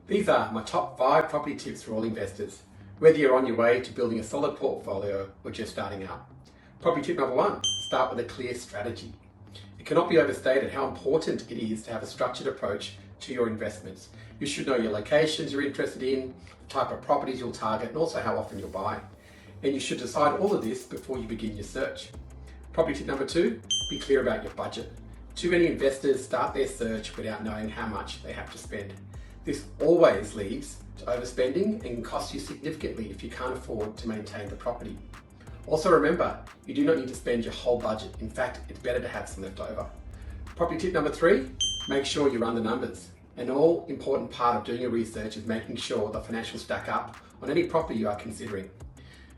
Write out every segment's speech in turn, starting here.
These are my top 5 property tips for all investors, whether you're on your way to building a solid portfolio or just starting out. Property tip number 1, start with a clear strategy. It cannot be overstated how important it is to have a structured approach to your investments. You should know your locations you're interested in, the type of properties you'll target, and also how often you'll buy. And you should decide all of this before you begin your search. Property tip number 2, be clear about your budget. Too many investors start their search without knowing how much they have to spend. This always leads to overspending and can cost you significantly if you can't afford to maintain the property. Also remember, you do not need to spend your whole budget. In fact, it's better to have some left over. Property tip number 3, make sure you run the numbers. An all important part of doing your research is making sure the financials stack up on any property you are considering.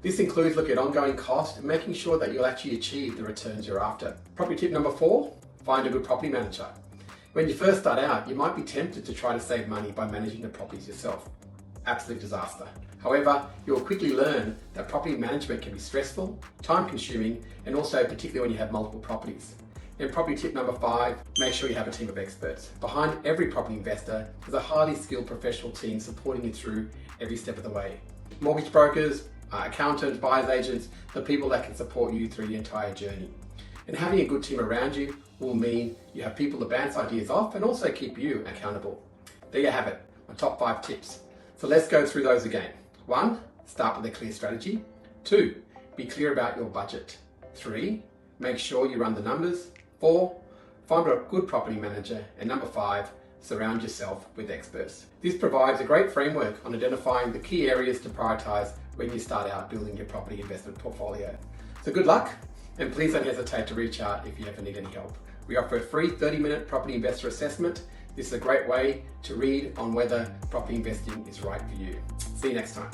This includes looking at ongoing cost and making sure that you'll actually achieve the returns you're after. Property tip number 4, find a good property manager. When you first start out, you might be tempted to try to save money by managing the properties yourself. Absolute disaster. However, you'll quickly learn that property management can be stressful, time-consuming, and also particularly when you have multiple properties. And property tip number 5, make sure you have a team of experts. Behind every property investor is a highly skilled professional team supporting you through every step of the way. Mortgage brokers, accountants, buyers agents, the people that can support you through the entire journey. And having a good team around you will mean you have people to bounce ideas off and also keep you accountable. There you have it, my top 5 tips. So let's go through those again. 1, start with a clear strategy. 2, be clear about your budget. 3, make sure you run the numbers. 4, find a good property manager. And number 5, surround yourself with experts. This provides a great framework on identifying the key areas to prioritize when you start out building your property investment portfolio. So good luck, and please don't hesitate to reach out if you ever need any help. We offer a free 30-minute property investor assessment. This is a great way to read on whether property investing is right for you. See you next time.